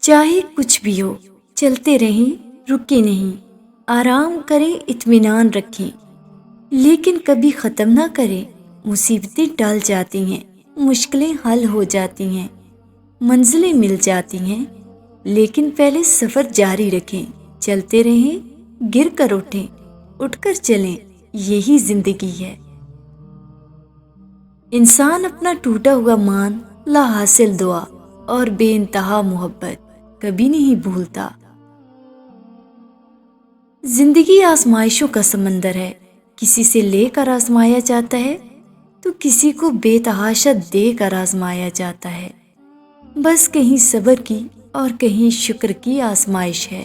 چاہے کچھ بھی ہو، چلتے رہیں، رکے نہیں، آرام کریں، اطمینان رکھیں، لیکن کبھی ختم نہ کریں۔ مصیبتیں ٹل جاتی ہیں، مشکلیں حل ہو جاتی ہیں، منزلیں مل جاتی ہیں، لیکن پہلے سفر جاری رکھیں، چلتے رہیں، گر کر اٹھیں، اٹھ کر چلیں، یہی زندگی ہے۔ انسان اپنا ٹوٹا ہوا مان، لا حاصل دعا اور بے انتہا محبت کبھی نہیں بھولتا۔ زندگی آزمائشوں کا سمندر ہے، کسی سے لے کر آزمایا جاتا ہے تو کسی کو بے تحاشا دے کر آزمایا جاتا ہے۔ بس کہیں صبر کی اور کہیں شکر کی آزمائش ہے۔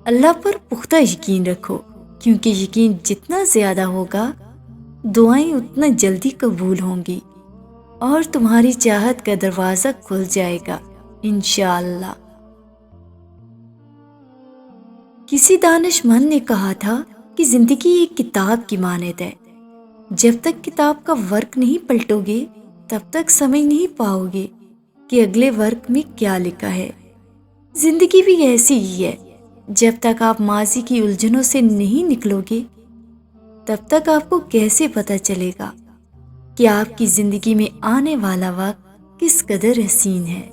اللہ پر پختہ یقین رکھو، کیونکہ یقین جتنا زیادہ ہوگا دعائیں اتنا جلدی قبول ہوں گی اور تمہاری چاہت کا دروازہ کھل جائے گا انشاءاللہ۔ کسی دانش مند نے کہا تھا کہ زندگی ایک کتاب کی مانند ہے، جب تک کتاب کا ورق نہیں پلٹو گے تب تک سمجھ نہیں پاؤ گے کہ اگلے ورق میں کیا لکھا ہے۔ زندگی بھی ایسی ہی ہے، جب تک آپ ماضی کی الجھنوں سے نہیں نکلو گے تب تک آپ کو کیسے پتہ چلے گا کہ آپ کی زندگی میں آنے والا وقت کس قدر حسین ہے۔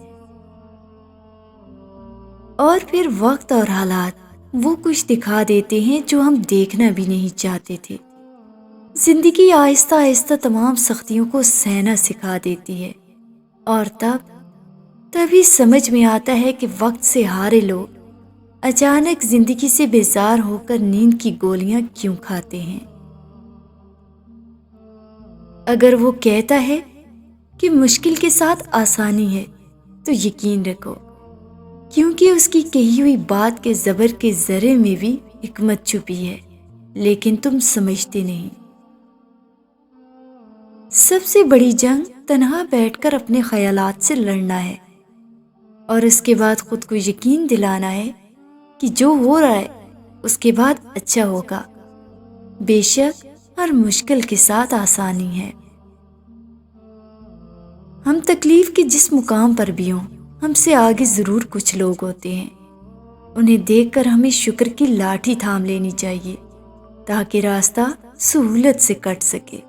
اور پھر وقت اور حالات وہ کچھ دکھا دیتے ہیں جو ہم دیکھنا بھی نہیں چاہتے تھے۔ زندگی آہستہ آہستہ تمام سختیوں کو سہنا سکھا دیتی ہے، اور تبھی سمجھ میں آتا ہے کہ وقت سے ہارے لوگ اچانک زندگی سے بیزار ہو کر نیند کی گولیاں کیوں کھاتے ہیں۔ اگر وہ کہتا ہے کہ مشکل کے ساتھ آسانی ہے تو یقین رکھو، کیونکہ اس کی کہی ہوئی بات کے زبر کے ذرے میں بھی حکمت چھپی ہے، لیکن تم سمجھتے نہیں۔ سب سے بڑی جنگ تنہا بیٹھ کر اپنے خیالات سے لڑنا ہے، اور اس کے بعد خود کو یقین دلانا ہے کہ جو ہو رہا ہے اس کے بعد اچھا ہوگا۔ بے شک ہر مشکل کے ساتھ آسانی ہے۔ ہم تکلیف کے جس مقام پر بھی ہوں، ہم سے آگے ضرور کچھ لوگ ہوتے ہیں۔ انہیں دیکھ کر ہمیں شکر کی لاٹھی تھام لینی چاہیے تاکہ راستہ سہولت سے کٹ سکے۔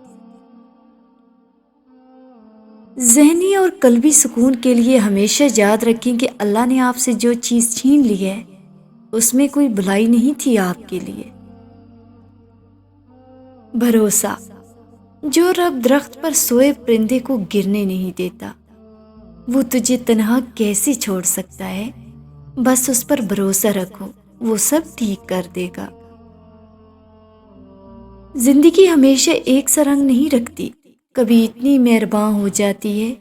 ذہنی اور قلبی سکون کے لیے ہمیشہ یاد رکھیں کہ اللہ نے آپ سے جو چیز چھین لی ہے اس میں کوئی بھلائی نہیں تھی آپ کے لیے۔ بھروسہ، جو رب درخت پر سوئے پرندے کو گرنے نہیں دیتا، وہ تجھے تنہا کیسے چھوڑ سکتا ہے؟ بس اس پر بھروسہ رکھو، وہ سب ٹھیک کر دے گا۔ زندگی ہمیشہ ایک سا رنگ نہیں رکھتی، کبھی اتنی مہربان ہو جاتی ہے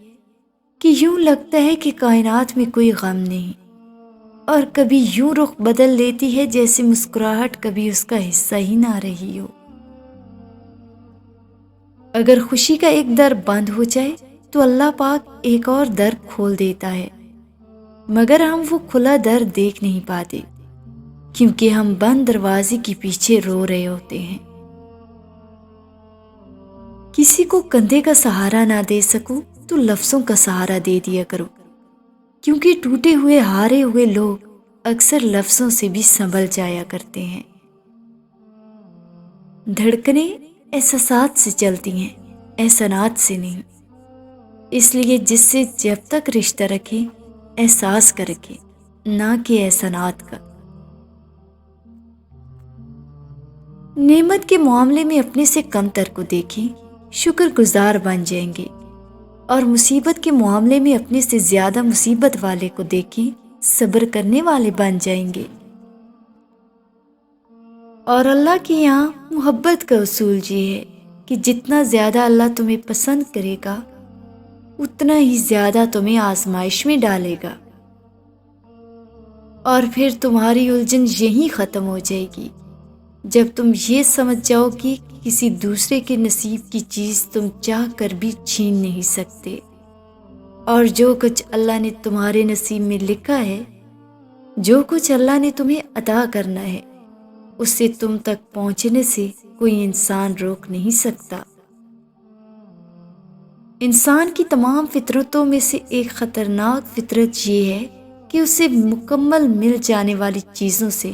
کہ یوں لگتا ہے کہ کائنات میں کوئی غم نہیں، اور کبھی یوں رخ بدل لیتی ہے جیسے مسکراہٹ کبھی اس کا حصہ ہی نہ رہی ہو۔ اگر خوشی کا ایک در بند ہو جائے تو اللہ پاک ایک اور در کھول دیتا ہے، مگر ہم وہ کھلا در دیکھ نہیں پاتے کیونکہ ہم بند دروازے کے پیچھے رو رہے ہوتے ہیں۔ کسی کو کندھے کا سہارا نہ دے سکو تو لفظوں کا سہارا دے دیا کرو، کیونکہ ٹوٹے ہوئے ہارے ہوئے لوگ اکثر لفظوں سے بھی سنبھل جایا کرتے ہیں۔ دھڑکنیں احساسات سے چلتی ہیں، احسانات سے نہیں، اس لیے جس سے جب تک رشتہ رکھیں احساس کا رکھیں، نہ کہ احسانات کا۔ نعمت کے معاملے میں اپنے سے کم تر کو دیکھیں، شکر گزار بن جائیں گے، اور مصیبت کے معاملے میں اپنے سے زیادہ مصیبت والے کو دیکھیں، صبر کرنے والے بن جائیں گے۔ اور اللہ کے یہاں محبت کا اصول یہ ہے کہ جتنا زیادہ اللہ تمہیں پسند کرے گا اتنا ہی زیادہ تمہیں آزمائش میں ڈالے گا، اور پھر تمہاری الجھن یہیں ختم ہو جائے گی جب تم یہ سمجھ جاؤ کہ کسی دوسرے کے نصیب کی چیز تم چاہ کر بھی چھین نہیں سکتے، اور جو کچھ اللہ نے تمہارے نصیب میں لکھا ہے، جو کچھ اللہ نے تمہیں عطا کرنا ہے، اسے تم تک پہنچنے سے کوئی انسان روک نہیں سکتا۔ انسان کی تمام فطرتوں میں سے ایک خطرناک فطرت یہ ہے کہ اسے مکمل مل جانے والی چیزوں سے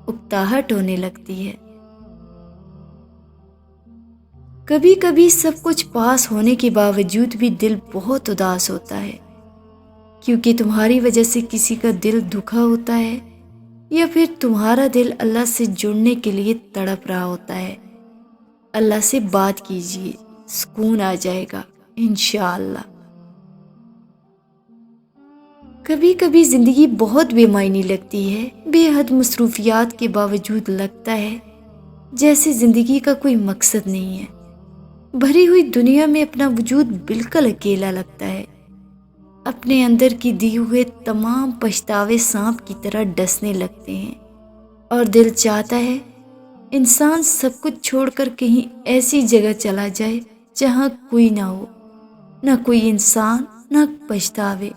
اکتاہٹ ہونے لگتی ہے۔ کبھی کبھی سب کچھ پاس ہونے کے باوجود بھی دل بہت اداس ہوتا ہے، کیونکہ تمہاری وجہ سے کسی کا دل دکھا ہوتا ہے، یا پھر تمہارا دل اللہ سے جڑنے کے لیے تڑپ رہا ہوتا ہے۔ اللہ سے بات کیجیے، سکون آ جائے گا انشاءاللہ۔ کبھی کبھی زندگی بہت بے معنی لگتی ہے، بے حد مصروفیات کے باوجود لگتا ہے جیسے زندگی کا کوئی مقصد نہیں ہے۔ بھری ہوئی دنیا میں اپنا وجود بالکل اکیلا لگتا ہے، اپنے اندر کی دیے ہوئے تمام پچھتاوے سانپ کی طرح ڈسنے لگتے ہیں، اور دل چاہتا ہے انسان سب کچھ چھوڑ کر کہیں ایسی جگہ چلا جائے جہاں کوئی نہ ہو، نہ کوئی انسان، نہ پچھتاوے،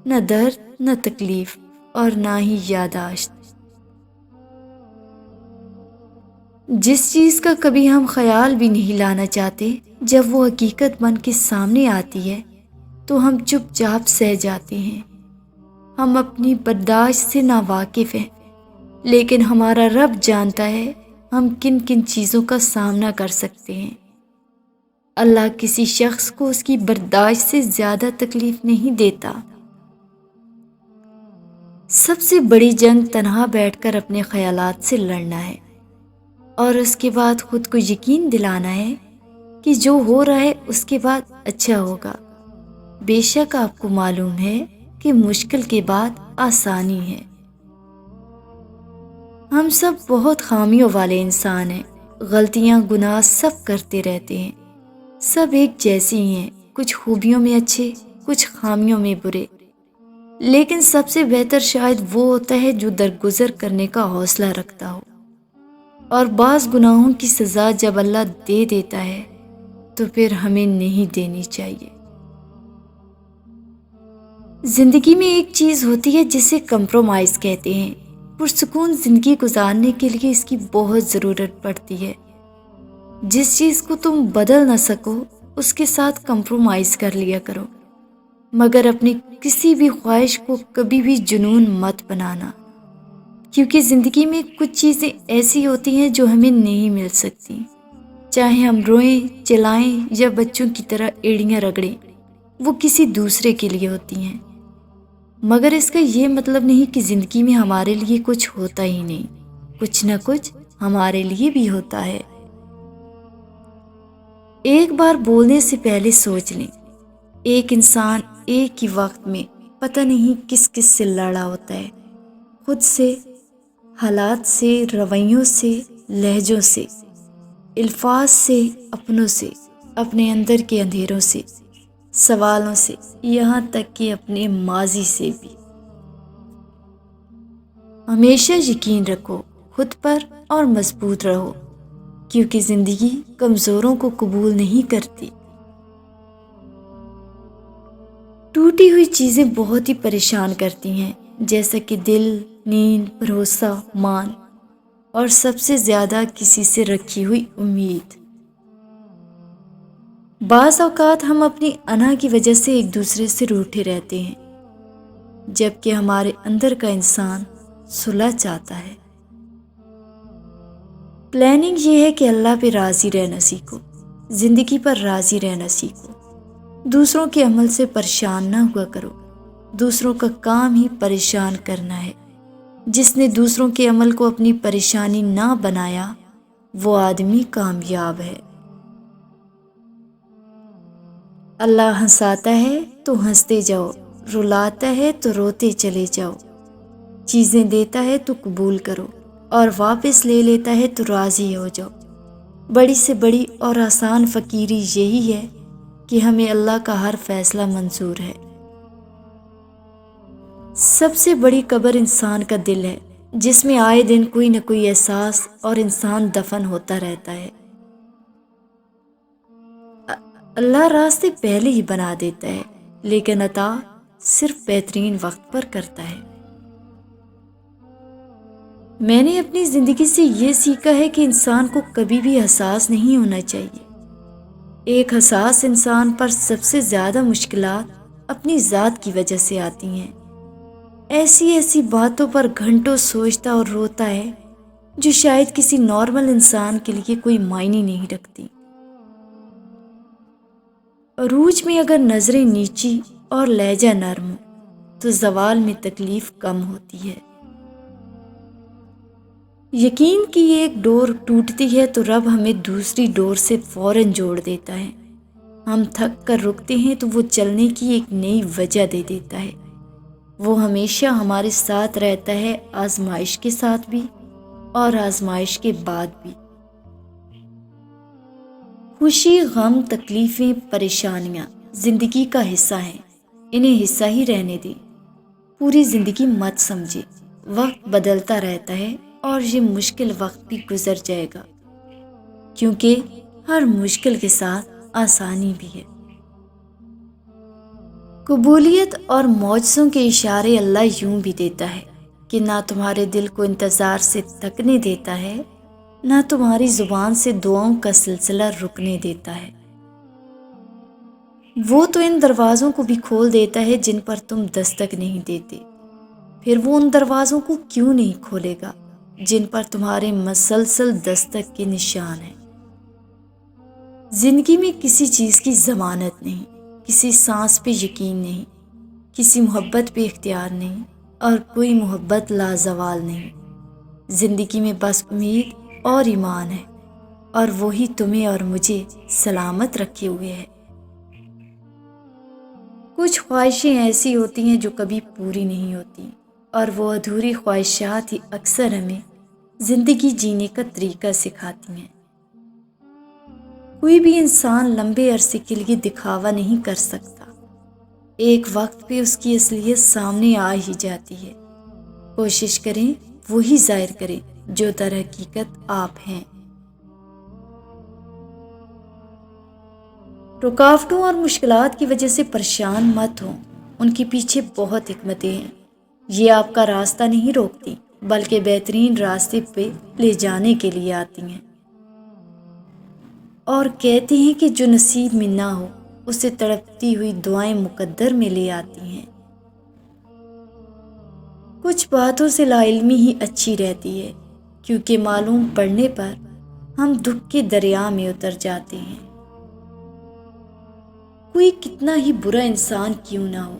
نہ درد، نہ تکلیف، اور نہ ہی یاداشت۔ جس چیز کا کبھی ہم خیال بھی نہیں لانا چاہتے، جب وہ حقیقت بن کے سامنے آتی ہے تو ہم چپ چاپ سہ جاتے ہیں۔ ہم اپنی برداشت سے ناواقف ہیں، لیکن ہمارا رب جانتا ہے ہم کن کن چیزوں کا سامنا کر سکتے ہیں۔ اللہ کسی شخص کو اس کی برداشت سے زیادہ تکلیف نہیں دیتا۔ سب سے بڑی جنگ تنہا بیٹھ کر اپنے خیالات سے لڑنا ہے، اور اس کے بعد خود کو یقین دلانا ہے کہ جو ہو رہا ہے اس کے بعد اچھا ہوگا۔ بے شک آپ کو معلوم ہے کہ مشکل کے بعد آسانی ہے۔ ہم سب بہت خامیوں والے انسان ہیں، غلطیاں گناہ سب کرتے رہتے ہیں، سب ایک جیسے ہی ہیں، کچھ خوبیوں میں اچھے، کچھ خامیوں میں برے، لیکن سب سے بہتر شاید وہ ہوتا ہے جو درگزر کرنے کا حوصلہ رکھتا ہو۔ اور بعض گناہوں کی سزا جب اللہ دے دیتا ہے تو پھر ہمیں نہیں دینی چاہیے۔ زندگی میں ایک چیز ہوتی ہے جسے کمپرومائز کہتے ہیں۔ پرسکون زندگی گزارنے کے لیے اس کی بہت ضرورت پڑتی ہے۔ جس چیز کو تم بدل نہ سکو اس کے ساتھ کمپرومائز کر لیا کرو، مگر اپنی کسی بھی خواہش کو کبھی بھی جنون مت بنانا، کیونکہ زندگی میں کچھ چیزیں ایسی ہوتی ہیں جو ہمیں نہیں مل سکتی، چاہے ہم روئیں، چلائیں یا بچوں کی طرح ایڑیاں رگڑیں، وہ کسی دوسرے کے لیے ہوتی ہیں۔ مگر اس کا یہ مطلب نہیں کہ زندگی میں ہمارے لیے کچھ ہوتا ہی نہیں، کچھ نہ کچھ ہمارے لیے بھی ہوتا ہے۔ ایک بار بولنے سے پہلے سوچ لیں۔ ایک انسان ایک ہی وقت میں پتہ نہیں کس کس سے لڑا ہوتا ہے، خود سے، حالات سے، رویوں سے، لہجوں سے، الفاظ سے، اپنوں سے، اپنے اندر کے اندھیروں سے، سوالوں سے، یہاں تک کہ اپنے ماضی سے بھی۔ ہمیشہ یقین رکھو خود پر اور مضبوط رہو، کیونکہ زندگی کمزوروں کو قبول نہیں کرتی۔ ٹوٹی ہوئی چیزیں بہت ہی پریشان کرتی ہیں، جیسا کہ دل، نیند، بھروسہ، مان، اور سب سے زیادہ کسی سے رکھی ہوئی امید۔ بعض اوقات ہم اپنی انا کی وجہ سے ایک دوسرے سے روٹھے رہتے ہیں، جبکہ ہمارے اندر کا انسان صلح چاہتا ہے۔ پلاننگ یہ ہے کہ اللہ پہ راضی رہنا سیکھو، زندگی پر راضی رہنا سیکھو، دوسروں کے عمل سے پریشان نہ ہوا کرو۔ دوسروں کا کام ہی پریشان کرنا ہے۔ جس نے دوسروں کے عمل کو اپنی پریشانی نہ بنایا وہ آدمی کامیاب ہے۔ اللہ ہنساتا ہے تو ہنستے جاؤ، رلاتا ہے تو روتے چلے جاؤ، چیزیں دیتا ہے تو قبول کرو، اور واپس لے لیتا ہے تو راضی ہو جاؤ۔ بڑی سے بڑی اور آسان فقیری یہی ہے کہ ہمیں اللہ کا ہر فیصلہ منظور ہے۔ سب سے بڑی قبر انسان کا دل ہے، جس میں آئے دن کوئی نہ کوئی احساس اور انسان دفن ہوتا رہتا ہے۔ اللہ راستے پہلے ہی بنا دیتا ہے، لیکن عطا صرف بہترین وقت پر کرتا ہے۔ میں نے اپنی زندگی سے یہ سیکھا ہے کہ انسان کو کبھی بھی حساس نہیں ہونا چاہیے۔ ایک حساس انسان پر سب سے زیادہ مشکلات اپنی ذات کی وجہ سے آتی ہیں۔ ایسی باتوں پر گھنٹوں سوچتا اور روتا ہے جو شاید کسی نارمل انسان کے لیے کوئی معنی نہیں رکھتی۔ عروج میں اگر نظریں نیچی اور لہجہ نرم ہو تو زوال میں تکلیف کم ہوتی ہے۔ یقین کی ایک ڈور ٹوٹتی ہے تو رب ہمیں دوسری ڈور سے فوراً جوڑ دیتا ہے۔ ہم تھک کر رکتے ہیں تو وہ چلنے کی ایک نئی وجہ دے دیتا ہے۔ وہ ہمیشہ ہمارے ساتھ رہتا ہے، آزمائش کے ساتھ بھی اور آزمائش کے بعد بھی۔ خوشی، غم، تکلیفیں، پریشانیاں زندگی کا حصہ ہیں، انہیں حصہ ہی رہنے دیں۔ پوری زندگی مت سمجھے۔ وقت بدلتا رہتا ہے اور یہ مشکل وقت بھی گزر جائے گا، کیونکہ ہر مشکل کے ساتھ آسانی بھی ہے۔ قبولیت اور معجزوں کے اشارے اللہ یوں بھی دیتا ہے کہ نہ تمہارے دل کو انتظار سے تھکنے دیتا ہے، نہ تمہاری زبان سے دعاؤں کا سلسلہ رکنے دیتا ہے۔ وہ تو ان دروازوں کو بھی کھول دیتا ہے جن پر تم دستک نہیں دیتے، پھر وہ ان دروازوں کو کیوں نہیں کھولے گا جن پر تمہارے مسلسل دستک کے نشان ہیں۔ زندگی میں کسی چیز کی ضمانت نہیں، کسی سانس پہ یقین نہیں، کسی محبت پہ اختیار نہیں، اور کوئی محبت لازوال نہیں۔ زندگی میں بس امید اور ایمان ہے، اور وہی تمہیں اور مجھے سلامت رکھے ہوئے ہے۔ کچھ خواہشیں ایسی ہوتی ہیں جو کبھی پوری نہیں ہوتی، اور وہ ادھوری خواہشات ہی اکثر ہمیں زندگی جینے کا طریقہ سکھاتی ہیں۔ کوئی بھی انسان لمبے عرصے کے لیے دکھاوا نہیں کر سکتا، ایک وقت پہ اس کی اصلیت سامنے آ ہی جاتی ہے۔ کوشش کریں وہی ظاہر کریں جو در حقیقت آپ ہیں۔ رکاوٹوں اور مشکلات کی وجہ سے پریشان مت ہوں، ان کے پیچھے بہت حکمتیں ہیں۔ یہ آپ کا راستہ نہیں روکتی، بلکہ بہترین راستے پہ لے جانے کے لیے آتی ہیں۔ اور کہتے ہیں کہ جو نصیب میں نہ ہو اسے تڑپتی ہوئی دعائیں مقدر میں لے آتی ہیں۔ کچھ باتوں سے لا علمی ہی اچھی رہتی ہے، کیونکہ معلوم پڑنے پر ہم دکھ کے دریا میں اتر جاتے ہیں۔ کوئی کتنا ہی برا انسان کیوں نہ ہو،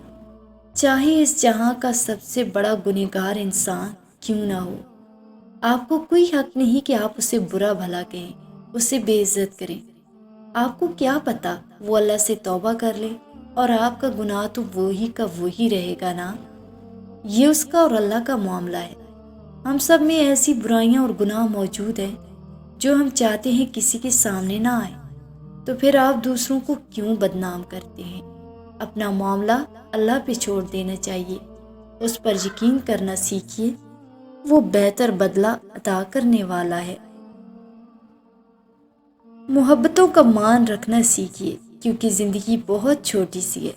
چاہے اس جہاں کا سب سے بڑا گنہگار انسان کیوں نہ ہو، آپ کو کوئی حق نہیں کہ آپ اسے برا بھلا کہیں، اسے بے عزت کریں۔ آپ کو کیا پتا وہ اللہ سے توبہ کر لے اور آپ کا گناہ تو وہی کا وہی رہے گا نا۔ یہ اس کا اور اللہ کا معاملہ ہے۔ ہم سب میں ایسی برائیاں اور گناہ موجود ہیں جو ہم چاہتے ہیں کسی کے سامنے نہ آئے، تو پھر آپ دوسروں کو کیوں بدنام کرتے ہیں؟ اپنا معاملہ اللہ پہ چھوڑ دینا چاہیے، اس پر یقین کرنا سیکھیے، وہ بہتر بدلہ عطا کرنے والا ہے۔ محبتوں کا مان رکھنا سیکھیے، کیونکہ زندگی بہت چھوٹی سی ہے،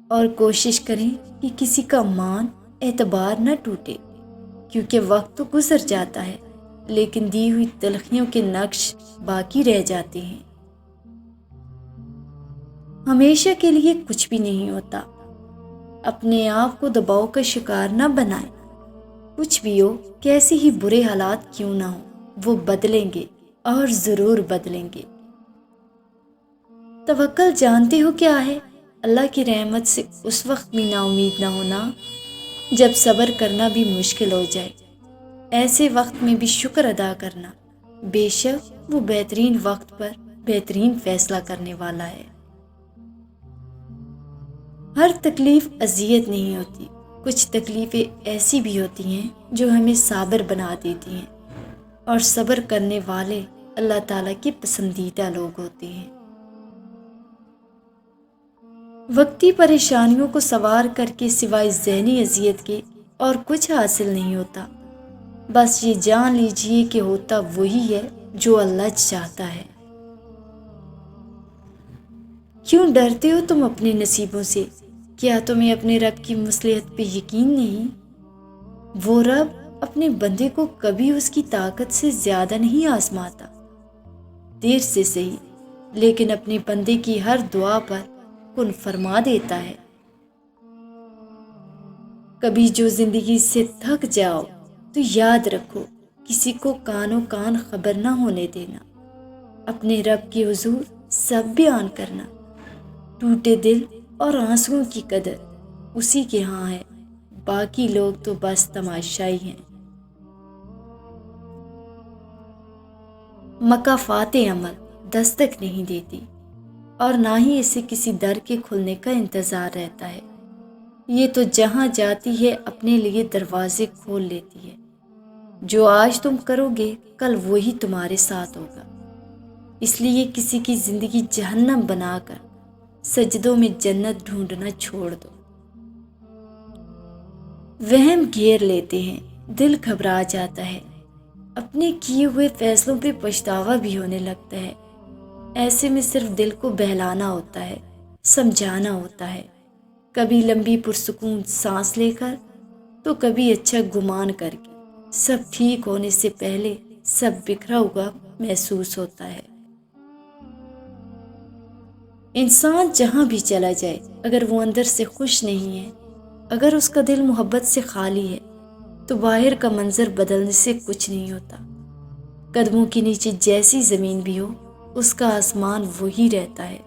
اور کوشش کریں کہ کسی کا مان اعتبار نہ ٹوٹے، کیونکہ وقت تو گزر جاتا ہے لیکن دی ہوئی تلخیوں کے نقش باقی رہ جاتے ہیں۔ ہمیشہ کے لیے کچھ بھی نہیں ہوتا، اپنے آپ کو دباؤ کا شکار نہ بنائیں۔ کچھ بھی ہو، کیسے ہی برے حالات کیوں نہ ہوں، وہ بدلیں گے اور ضرور بدلیں گے۔ توکل جانتے ہو کیا ہے؟ اللہ کی رحمت سے اس وقت بھی نا امید نہ ہونا جب صبر کرنا بھی مشکل ہو جائے، ایسے وقت میں بھی شکر ادا کرنا، بے شک وہ بہترین وقت پر بہترین فیصلہ کرنے والا ہے۔ ہر تکلیف اذیت نہیں ہوتی، کچھ تکلیفیں ایسی بھی ہوتی ہیں جو ہمیں صابر بنا دیتی ہیں، اور صبر کرنے والے اللہ تعالیٰ کے پسندیدہ لوگ ہوتے ہیں۔ وقتی پریشانیوں کو سوار کر کے سوائے ذہنی اذیت کے اور کچھ حاصل نہیں ہوتا۔ بس یہ جان لیجئے کہ ہوتا وہی ہے جو اللہ چاہتا ہے۔ کیوں ڈرتے ہو تم اپنے نصیبوں سے؟ کیا تمہیں اپنے رب کی مصلحت پہ یقین نہیں؟ وہ رب اپنے بندے کو کبھی اس کی طاقت سے زیادہ نہیں آزماتا، دیر سے صحیح لیکن اپنے بندے کی ہر دعا پر کن فرما دیتا ہے۔ کبھی جو زندگی سے تھک جاؤ تو یاد رکھو، کسی کو کانوں کان خبر نہ ہونے دینا، اپنے رب کے حضور سب بیان کرنا۔ ٹوٹے دل اور آنسوؤں کی قدر اسی کے ہاں ہے، باقی لوگ تو بس تماشائی ہیں۔ مکافات عمل دستک نہیں دیتی اور نہ ہی اسے کسی در کے کھلنے کا انتظار رہتا ہے۔ یہ تو جہاں جاتی ہے اپنے لیے دروازے کھول لیتی ہے۔ جو آج تم کرو گے کل وہی تمہارے ساتھ ہوگا۔ اس لیے کسی کی زندگی جہنم بنا کر سجدوں میں جنت ڈھونڈنا چھوڑ دو۔ وہم گھیر لیتے ہیں، دل گھبرا جاتا ہے، اپنے کیے ہوئے فیصلوں پہ پچھتاوا بھی ہونے لگتا ہے۔ ایسے میں صرف دل کو بہلانا ہوتا ہے، سمجھانا ہوتا ہے، کبھی لمبی پرسکون سانس لے کر تو کبھی اچھا گمان کر کے۔ سب ٹھیک ہونے سے پہلے سب بکھرا ہوا محسوس ہوتا ہے۔ انسان جہاں بھی چلا جائے، اگر وہ اندر سے خوش نہیں ہے، اگر اس کا دل محبت سے خالی ہے، تو باہر کا منظر بدلنے سے کچھ نہیں ہوتا۔ قدموں کے نیچے جیسی زمین بھی ہو، اس کا آسمان وہی رہتا ہے۔